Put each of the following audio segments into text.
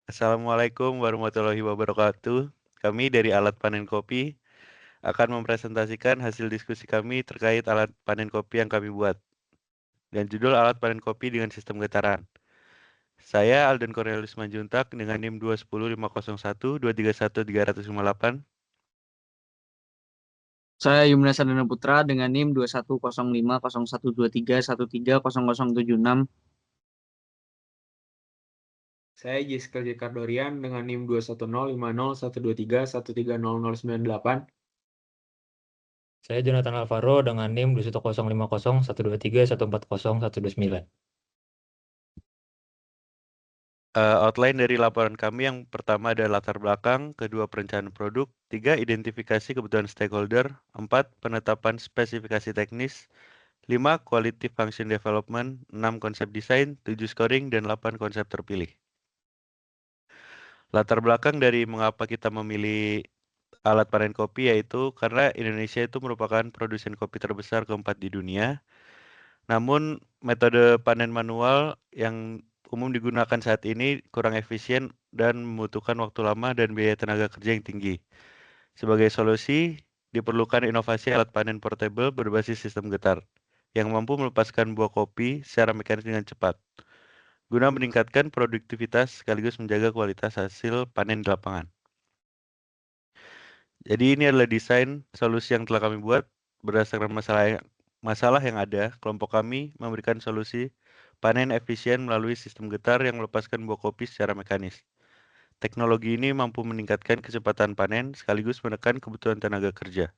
Assalamualaikum warahmatullahi wabarakatuh. Kami dari Alat Panen Kopi akan mempresentasikan hasil diskusi kami terkait alat panen kopi yang kami buat. Dan judul alat panen kopi dengan sistem getaran. Saya Alden Cornelius Manjuntak dengan NIM 21051231358. Saya Yumna Sandana Putra dengan NIM 21050123130076. Saya Jessica Jekardorian dengan NIM 210501231300098. Saya Jonathan Alvaro dengan NIM 210501231401129. Outline dari laporan kami yang pertama ada latar belakang, kedua perencanaan produk, 3 identifikasi kebutuhan stakeholder, 4 penetapan spesifikasi teknis, 5 quality function development, 6 konsep desain, 7 scoring, dan 8 konsep terpilih. Latar belakang dari mengapa kita memilih alat panen kopi yaitu karena Indonesia itu merupakan produsen kopi terbesar keempat di dunia. Namun metode panen manual yang umum digunakan saat ini kurang efisien dan membutuhkan waktu lama dan biaya tenaga kerja yang tinggi. Sebagai solusi, diperlukan inovasi alat panen portable berbasis sistem getar yang mampu melepaskan buah kopi secara mekanis dengan cepat, guna meningkatkan produktivitas sekaligus menjaga kualitas hasil panen di lapangan. Jadi ini adalah desain solusi yang telah kami buat berdasarkan masalah yang ada. Kelompok kami memberikan solusi panen efisien melalui sistem getar yang melepaskan buah kopi secara mekanis. Teknologi ini mampu meningkatkan kecepatan panen sekaligus menekan kebutuhan tenaga kerja.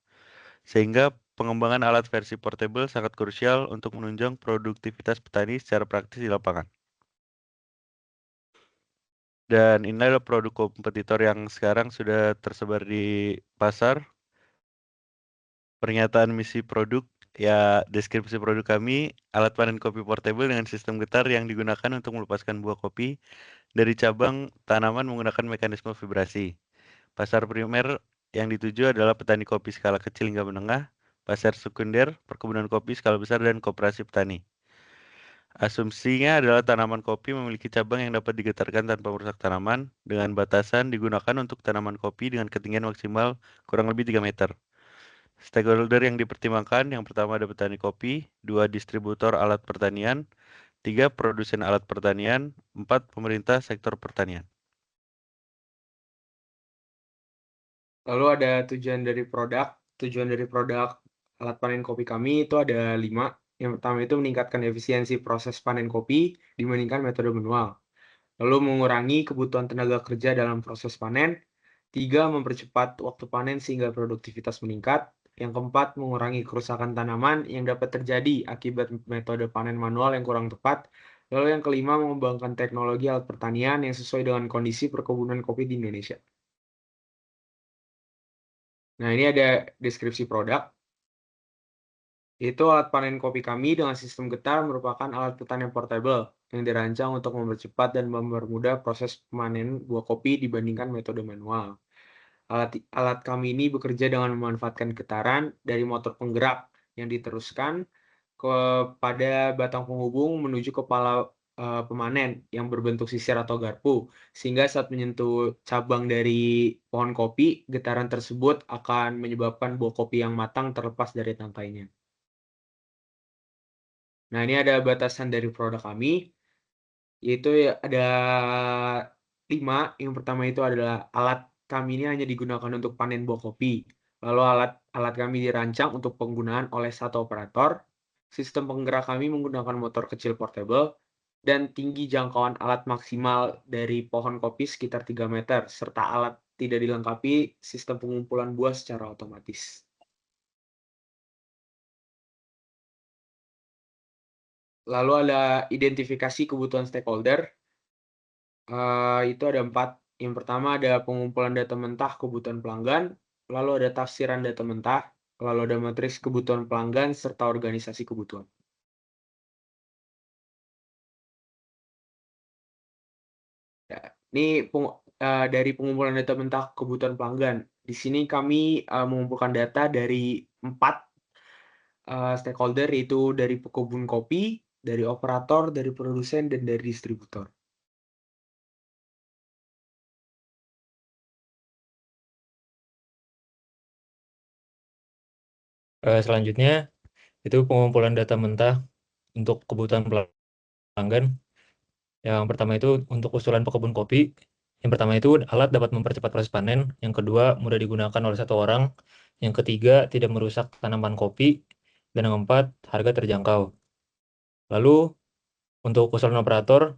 Sehingga pengembangan alat versi portable sangat krusial untuk menunjang produktivitas petani secara praktis di lapangan. Dan ini adalah produk kompetitor yang sekarang sudah tersebar di pasar. Pernyataan misi produk, ya deskripsi produk kami, alat panen kopi portable dengan sistem getar yang digunakan untuk melepaskan buah kopi dari cabang tanaman menggunakan mekanisme vibrasi. Pasar primer yang dituju adalah petani kopi skala kecil hingga menengah, pasar sekunder, perkebunan kopi skala besar, dan koperasi petani. Asumsinya adalah tanaman kopi memiliki cabang yang dapat digetarkan tanpa merusak tanaman, dengan batasan digunakan untuk tanaman kopi dengan ketinggian maksimal kurang lebih 3 meter. Stakeholder yang dipertimbangkan, yang pertama ada petani kopi, 2 distributor alat pertanian, 3 produsen alat pertanian, 4 pemerintah sektor pertanian. Lalu ada tujuan dari produk. Tujuan dari produk alat panen kopi kami itu ada 5. Yang pertama itu meningkatkan efisiensi proses panen kopi dibandingkan metode manual. Lalu mengurangi kebutuhan tenaga kerja dalam proses panen. 3, mempercepat waktu panen sehingga produktivitas meningkat. Yang keempat, mengurangi kerusakan tanaman yang dapat terjadi akibat metode panen manual yang kurang tepat. Lalu yang kelima, mengembangkan teknologi alat pertanian yang sesuai dengan kondisi perkebunan kopi di Indonesia. Nah, ini ada deskripsi produk. Itu alat panen kopi kami dengan sistem getar merupakan alat pertanian portable yang dirancang untuk mempercepat dan mempermudah proses panen buah kopi dibandingkan metode manual. Alat kami ini bekerja dengan memanfaatkan getaran dari motor penggerak yang diteruskan kepada batang penghubung menuju kepala pemanen yang berbentuk sisir atau garpu, sehingga saat menyentuh cabang dari pohon kopi, getaran tersebut akan menyebabkan buah kopi yang matang terlepas dari tangkainya. Nah, ini ada batasan dari produk kami, yaitu ada 5. Yang pertama itu adalah alat kami ini hanya digunakan untuk panen buah kopi. Lalu alat kami dirancang untuk penggunaan oleh satu operator. Sistem penggerak kami menggunakan motor kecil portable dan tinggi jangkauan alat maksimal dari pohon kopi sekitar 3 meter, serta alat tidak dilengkapi sistem pengumpulan buah secara otomatis. Lalu ada identifikasi kebutuhan stakeholder. Itu ada 4. Yang pertama ada pengumpulan data mentah kebutuhan pelanggan, lalu ada tafsiran data mentah, lalu ada matriks kebutuhan pelanggan, serta organisasi kebutuhan. Ya, ini dari pengumpulan data mentah kebutuhan pelanggan. Di sini kami mengumpulkan data dari 4 stakeholder, yaitu dari pekebun kopi, dari operator, dari produsen, dan dari distributor. Selanjutnya itu pengumpulan data mentah untuk kebutuhan pelanggan. Yang pertama itu untuk usulan pekebun kopi. Yang pertama itu alat dapat mempercepat proses panen. Yang kedua mudah digunakan oleh satu orang. Yang ketiga tidak merusak tanaman kopi. Dan yang keempat harga terjangkau. Lalu untuk usulan operator,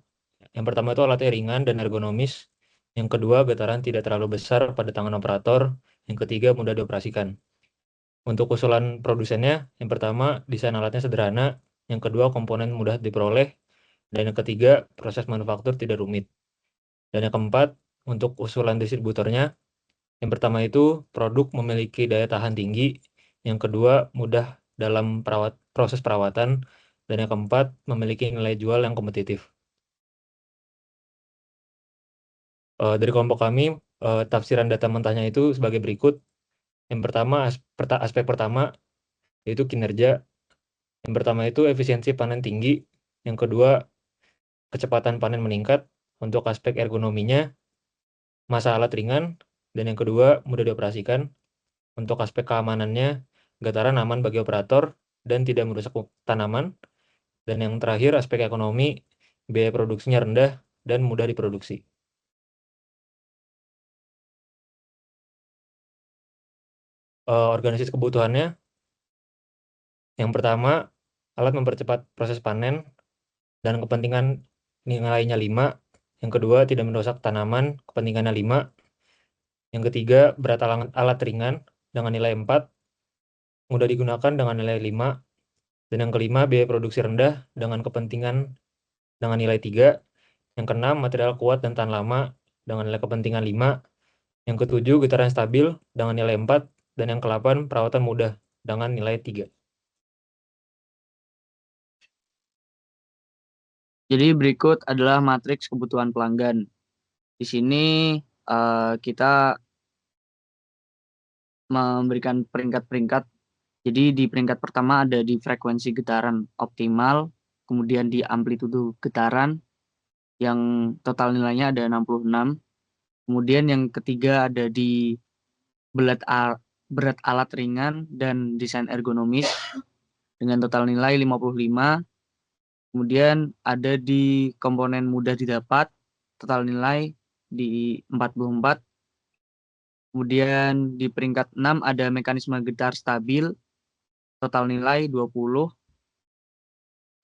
yang pertama itu alatnya ringan dan ergonomis. Yang kedua getaran tidak terlalu besar pada tangan operator. Yang ketiga mudah dioperasikan. Untuk usulan produsennya, yang pertama desain alatnya sederhana. Yang kedua komponen mudah diperoleh. Dan yang ketiga, proses manufaktur tidak rumit. Dan yang keempat, untuk usulan distributornya, yang pertama itu produk memiliki daya tahan tinggi. Yang kedua, mudah dalam proses perawatan. Dan yang keempat, memiliki nilai jual yang kompetitif. Dari kelompok kami, tafsiran data mentahnya itu sebagai berikut. Yang pertama, aspek pertama, yaitu kinerja. Yang pertama itu efisiensi panen tinggi. Yang kedua, kecepatan panen meningkat. Untuk aspek ergonominya, masa alat ringan. Dan yang kedua, mudah dioperasikan. Untuk aspek keamanannya, getaran aman bagi operator dan tidak merusak tanaman. Dan yang terakhir, aspek ekonomi, biaya produksinya rendah dan mudah diproduksi. Organisasi kebutuhannya, yang pertama, alat mempercepat proses panen dan kepentingan nilainya 5. Yang kedua, tidak merusak tanaman, kepentingannya 5. Yang ketiga, berat alat ringan dengan nilai 4, mudah digunakan dengan nilai 5. Dan yang kelima, biaya produksi rendah dengan kepentingan dengan nilai 3. Yang keenam, material kuat dan tahan lama dengan nilai kepentingan 5. Yang ketujuh, getaran stabil dengan nilai 4. Dan yang ke-8, perawatan mudah dengan nilai 3. Jadi berikut adalah matriks kebutuhan pelanggan. Di sini kita memberikan peringkat-peringkat. Jadi di peringkat pertama ada di frekuensi getaran optimal, kemudian di amplitudo getaran yang total nilainya ada 66. Kemudian yang ketiga ada di berat alat ringan dan desain ergonomis dengan total nilai 55. Kemudian ada di komponen mudah didapat, total nilai di 44. Kemudian di peringkat 6 ada mekanisme getar stabil, total nilai 20.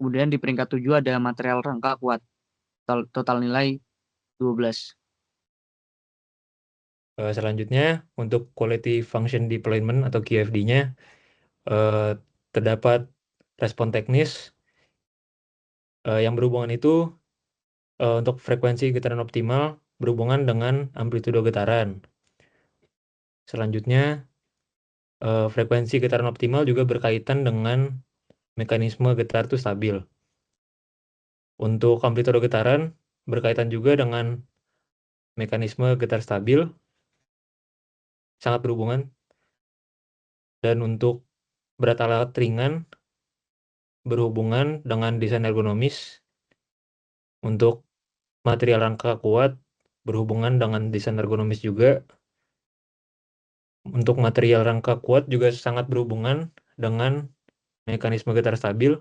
Kemudian di peringkat 7 ada material rangka kuat, total nilai 12. Selanjutnya, untuk Quality Function Deployment atau QFD-nya, terdapat respon teknis yang berhubungan itu untuk frekuensi getaran optimal berhubungan dengan amplitudo getaran. Selanjutnya, frekuensi getaran optimal juga berkaitan dengan mekanisme getar itu stabil. Untuk amplitudo getaran berkaitan juga dengan mekanisme getar stabil, sangat berhubungan. Dan untuk berat alat ringan berhubungan dengan desain ergonomis. Untuk material rangka kuat berhubungan dengan desain ergonomis juga. Untuk material rangka kuat juga sangat berhubungan dengan mekanisme getar stabil.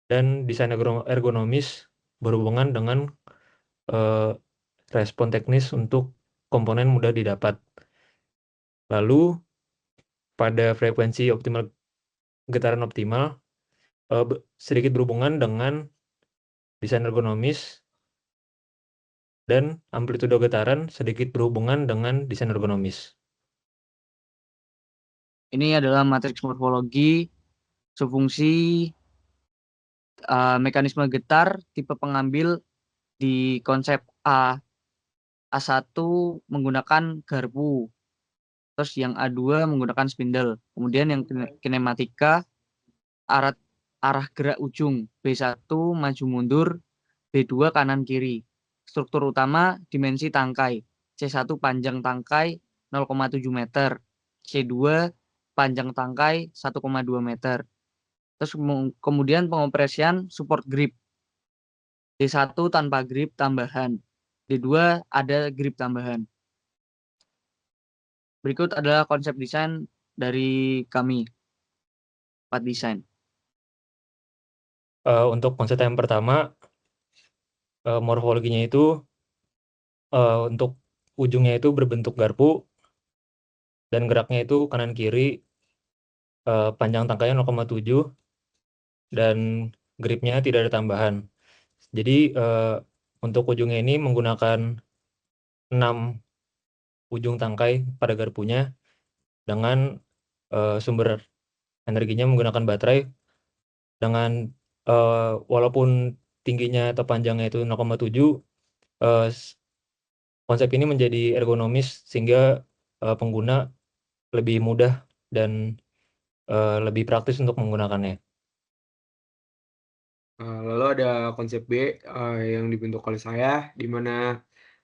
Dan desain ergonomis berhubungan dengan respon teknis untuk komponen mudah didapat. Lalu pada frekuensi optimal getaran optimal sedikit berhubungan dengan desain ergonomis dan amplitudo getaran sedikit berhubungan dengan desain ergonomis. Ini adalah matriks morfologi subfungsi mekanisme getar tipe pengambil di konsep A1 menggunakan garpu. Terus yang A2 menggunakan spindle. Kemudian yang kinematika arah gerak ujung. B1 maju mundur, B2 kanan kiri. Struktur utama dimensi tangkai. C1 panjang tangkai 0,7 meter. C2 panjang tangkai 1,2 meter. Terus kemudian pengoperasian support grip. D1 tanpa grip tambahan. D2 ada grip tambahan. Berikut adalah konsep desain dari kami, Pak Desain. Untuk konsep yang pertama, morfologinya itu untuk ujungnya itu berbentuk garpu dan geraknya itu kanan kiri, panjang tangkainya 0,7 dan gripnya tidak ada tambahan. Jadi untuk ujungnya ini menggunakan 6 ujung tangkai pada garpunya dengan sumber energinya menggunakan baterai dengan walaupun tingginya atau panjangnya itu 0,7, konsep ini menjadi ergonomis sehingga pengguna lebih mudah dan lebih praktis untuk menggunakannya. Lalu ada konsep B yang dibentuk oleh saya, di mana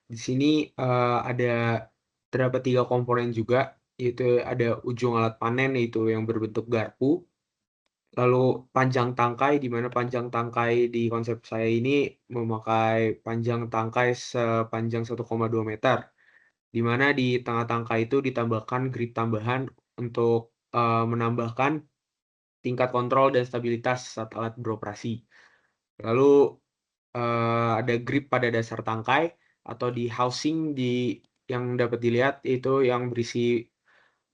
di sini terdapat 3 komponen juga, yaitu ada ujung alat panen yaitu yang berbentuk garpu, lalu panjang tangkai, di mana panjang tangkai di konsep saya ini memakai panjang tangkai sepanjang 1,2 meter, di mana di tengah tangkai itu ditambahkan grip tambahan untuk menambahkan tingkat kontrol dan stabilitas saat alat beroperasi. Lalu ada grip pada dasar tangkai atau di housing yang dapat dilihat itu yang berisi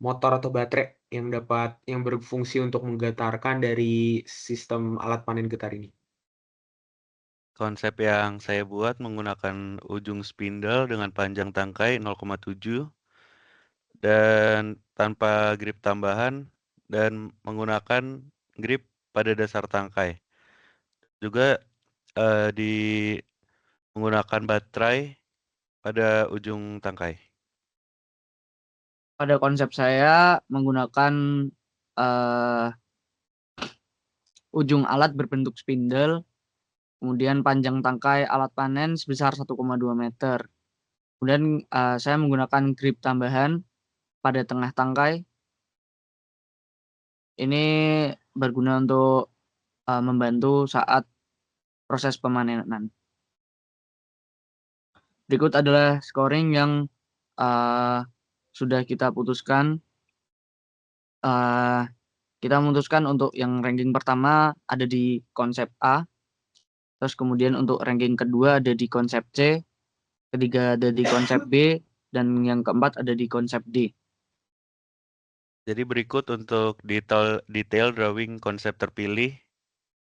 motor atau baterai yang berfungsi untuk menggetarkan dari sistem alat panen getar ini. Konsep yang saya buat menggunakan ujung spindle dengan panjang tangkai 0,7 dan tanpa grip tambahan dan menggunakan grip pada dasar tangkai. Juga menggunakan baterai pada ujung tangkai. Pada konsep saya menggunakan ujung alat berbentuk spindle, kemudian panjang tangkai alat panen sebesar 1,2 meter. Kemudian saya menggunakan grip tambahan pada tengah tangkai. Ini berguna untuk membantu saat proses pemanenan. Berikut adalah scoring yang sudah kita putuskan. Kita memutuskan untuk yang ranking pertama ada di konsep A, terus kemudian untuk ranking kedua ada di konsep C, ketiga ada di konsep B, dan yang keempat ada di konsep D. Jadi berikut untuk detail drawing konsep terpilih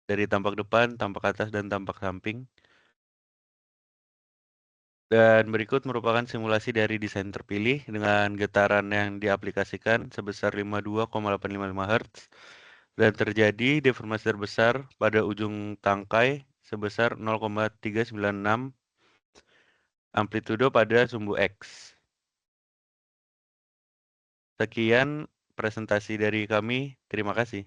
dari tampak depan, tampak atas, dan tampak samping. Dan berikut merupakan simulasi dari desain terpilih dengan getaran yang diaplikasikan sebesar 52,855 Hz dan terjadi deformasi terbesar pada ujung tangkai sebesar 0,396 amplitudo pada sumbu X. Sekian presentasi dari kami. Terima kasih.